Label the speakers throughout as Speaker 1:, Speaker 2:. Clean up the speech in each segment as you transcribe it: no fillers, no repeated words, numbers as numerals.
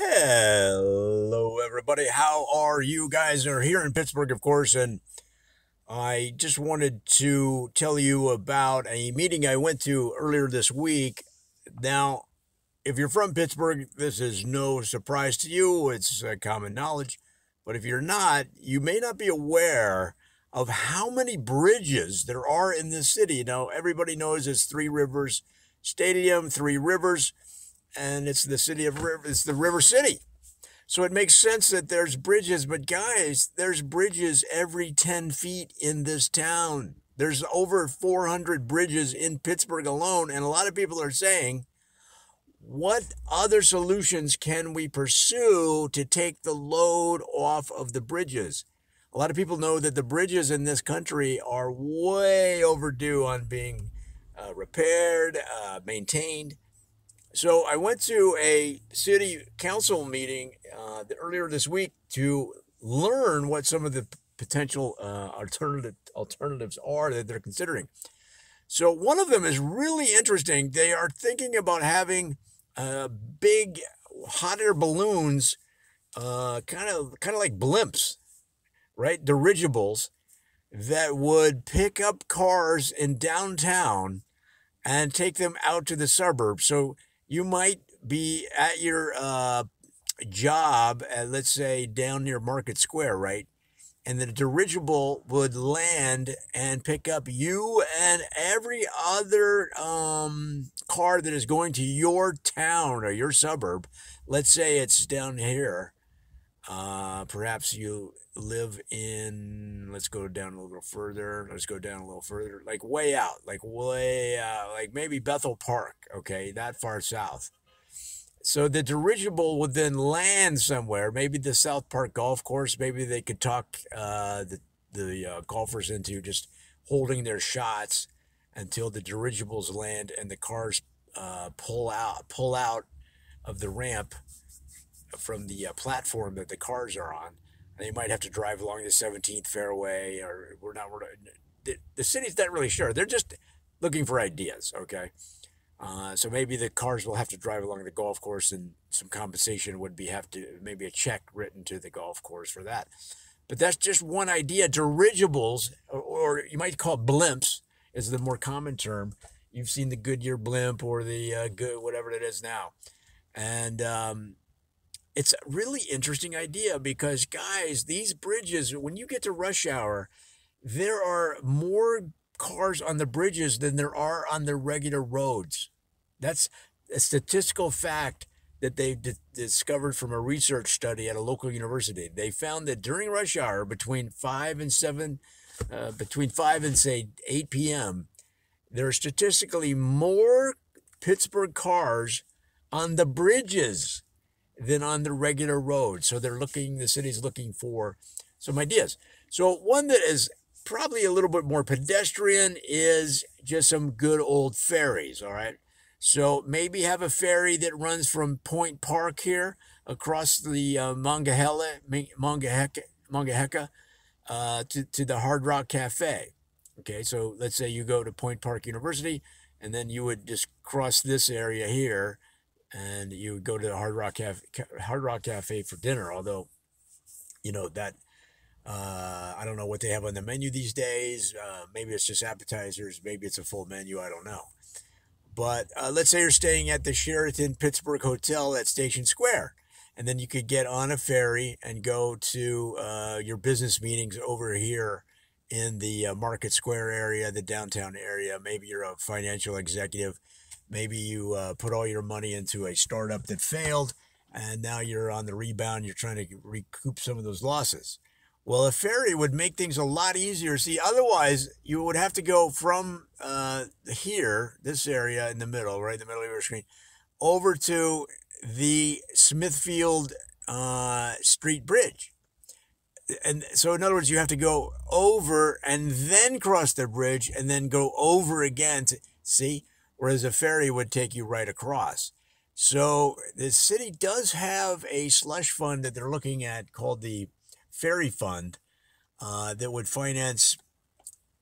Speaker 1: Hello, everybody. How are you guys? Are here in Pittsburgh, of course, and I just wanted to tell you about a meeting I went to earlier this week. Now, if you're from Pittsburgh, this is no surprise to you. It's common knowledge. But if you're not, you may not be aware of how many bridges there are in this city. Now, everybody knows it's Three Rivers Stadium, Three Rivers, and it's the city of River. It's the River City. So it makes sense that there's bridges, but guys, there's bridges every 10 feet in this town. There's over 400 bridges in Pittsburgh alone, and a lot of people are saying, what other solutions can we pursue to take the load off of the bridges? A lot of people know that the bridges in this country are way overdue on being repaired, maintained. So I went to a city council meeting earlier this week to learn what some of the potential alternatives are that they're considering. So one of them is really interesting. They are thinking about having big hot air balloons, kind of like blimps, right? Dirigibles that would pick up cars in downtown and take them out to the suburbs. So you might be at your job, let's say down near Market Square, right? And the dirigible would land and pick up you and every other car that is going to your town or your suburb. Let's say it's down here. Perhaps you live in, let's go down a little further. Let's go down a little further, like way out, like maybe Bethel Park, okay, that far south. So the dirigible would then land somewhere, maybe the South Park golf course. Maybe they could talk the golfers into just holding their shots until the dirigibles land and the cars pull out of the ramp from the platform that the cars are on. They might have to drive along the 17th fairway, or the city's not really sure. They're just looking for ideas, okay? So maybe the cars will have to drive along the golf course, and some compensation would be maybe a check written to the golf course for that. But that's just one idea. Dirigibles, or you might call it blimps, is the more common term. You've seen the Goodyear blimp or the whatever it is now, and it's a really interesting idea because, guys, these bridges, when you get to rush hour, there are more cars on the bridges than there are on the regular roads. That's a statistical fact that they've discovered from a research study at a local university. They found that during rush hour, between 5 and say 8 p.m., there are statistically more Pittsburgh cars on the bridges than on the regular road. So the city's looking for some ideas. So one that is probably a little bit more pedestrian is just some good old ferries, all right? So maybe have a ferry that runs from Point Park here across the Monongahela to the Hard Rock Cafe. Okay, so let's say you go to Point Park University, and then you would just cross this area here, and you would go to the Hard Rock Cafe for dinner. Although, that I don't know what they have on the menu these days. Maybe it's just appetizers. Maybe it's a full menu. I don't know. But let's say you're staying at the Sheraton Pittsburgh Hotel at Station Square, and then you could get on a ferry and go to your business meetings over here in the Market Square area, the downtown area. Maybe you're a financial executive. Maybe you put all your money into a startup that failed, and now you're on the rebound. You're trying to recoup some of those losses. Well, a ferry would make things a lot easier. See, otherwise, you would have to go from here, this area in the middle, right in the middle of your screen, over to the Smithfield Street Bridge. And so, in other words, you have to go over and then cross the bridge and then go over again to see. Whereas a ferry would take you right across. So the city does have a slush fund that they're looking at called the Ferry Fund that would finance,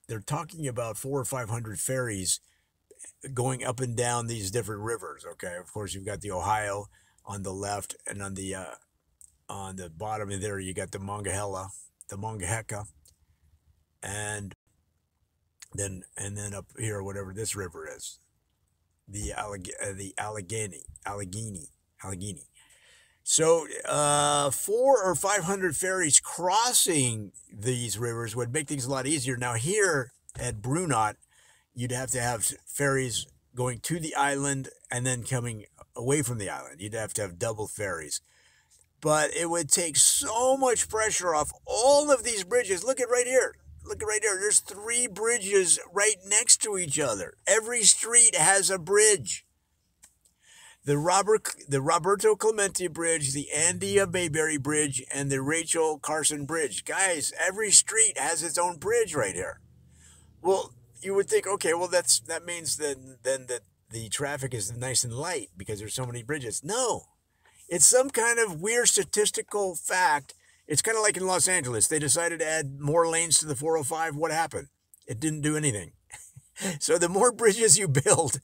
Speaker 1: they're talking about 400 or 500 ferries going up and down these different rivers, okay? Of course, you've got the Ohio, on the left, and on the bottom of there you got the Monongahela, and then up here, whatever this river is, the Allegheny. So 400 or 500 ferries crossing these rivers would make things a lot easier. Now here at Brunot, you'd have to have ferries going to the island and then coming away from the island. You'd have to have double ferries. But it would take so much pressure off all of these bridges. Look at right here. Look at right here. There's 3 bridges right next to each other. Every street has a bridge. The Roberto Clemente Bridge, the Andy Mayberry Bridge, and the Rachel Carson Bridge. Guys, every street has its own bridge right here. Well, you would think, okay, well that means then that the traffic is nice and light because there's so many bridges. No. It's some kind of weird statistical fact. It's kind of like in Los Angeles. They decided to add more lanes to the 405. What happened? It didn't do anything. So the more bridges you build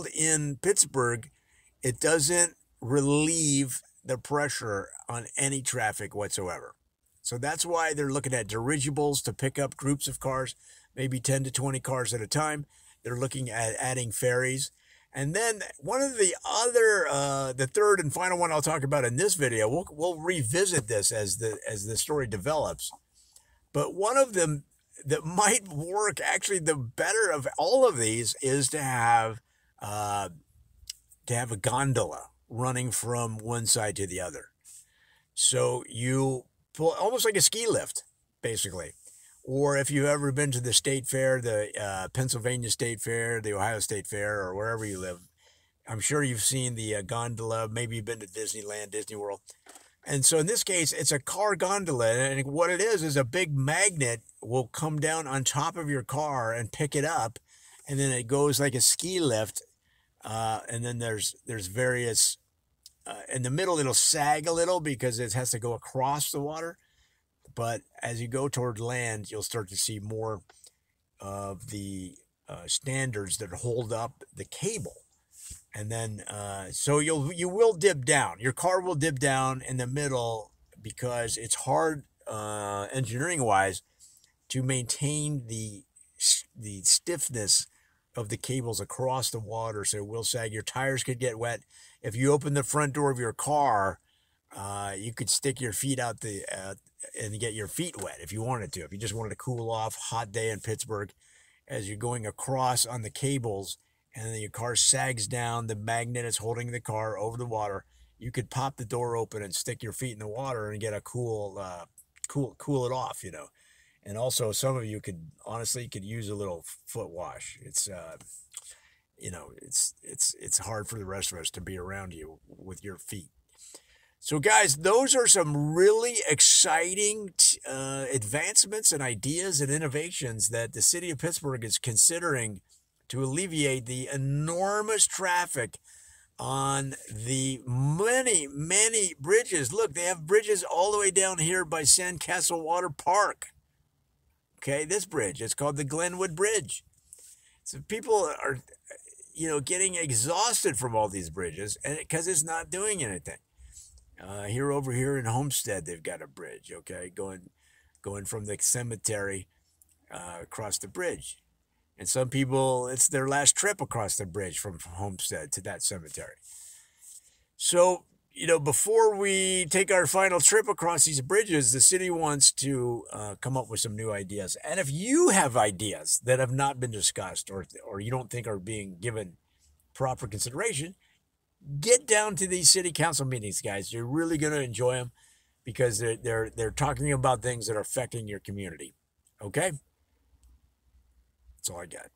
Speaker 1: in Pittsburgh, it doesn't relieve the pressure on any traffic whatsoever. So that's why they're looking at dirigibles to pick up groups of cars, maybe 10 to 20 cars at a time. They're looking at adding ferries. And then one of the other, the third and final one I'll talk about in this video, we'll revisit this as the story develops. But one of them that might work, actually the better of all of these, is to have a gondola running from one side to the other. So you pull almost like a ski lift, basically. Or if you've ever been to the state fair, the Pennsylvania State Fair, the Ohio State Fair, or wherever you live, I'm sure you've seen the gondola. Maybe you've been to Disneyland, Disney World. And so in this case, it's a car gondola. And what it is a big magnet will come down on top of your car and pick it up. And then it goes like a ski lift. And then there's various, in the middle, it'll sag a little because it has to go across the water. But as you go toward land, you'll start to see more of the standards that hold up the cable. And then, so you will dip down. Your car will dip down in the middle because it's hard, engineering-wise, to maintain the stiffness of the cables across the water. So it will sag. Your tires could get wet. If you open the front door of your car, you could stick your feet out and get your feet wet if you wanted to. If you just wanted to cool off, hot day in Pittsburgh, as you're going across on the cables, and then your car sags down, the magnet is holding the car over the water, you could pop the door open and stick your feet in the water and get a cool it off, And also, some of you could use a little foot wash. It's it's hard for the rest of us to be around you with your feet. So guys, those are some really exciting advancements and ideas and innovations that the city of Pittsburgh is considering to alleviate the enormous traffic on the many, many bridges. Look, they have bridges all the way down here by Sandcastle Water Park. Okay, this bridge, it's called the Glenwood Bridge. So people are, getting exhausted from all these bridges, and because it's not doing anything. Over here in Homestead, they've got a bridge, okay, going from the cemetery across the bridge. And some people, it's their last trip across the bridge from Homestead to that cemetery. So, before we take our final trip across these bridges, the city wants to come up with some new ideas. And if you have ideas that have not been discussed or you don't think are being given proper consideration, get down to these city council meetings, guys. You're really going to enjoy them because they're talking about things that are affecting your community. Okay? That's all I got.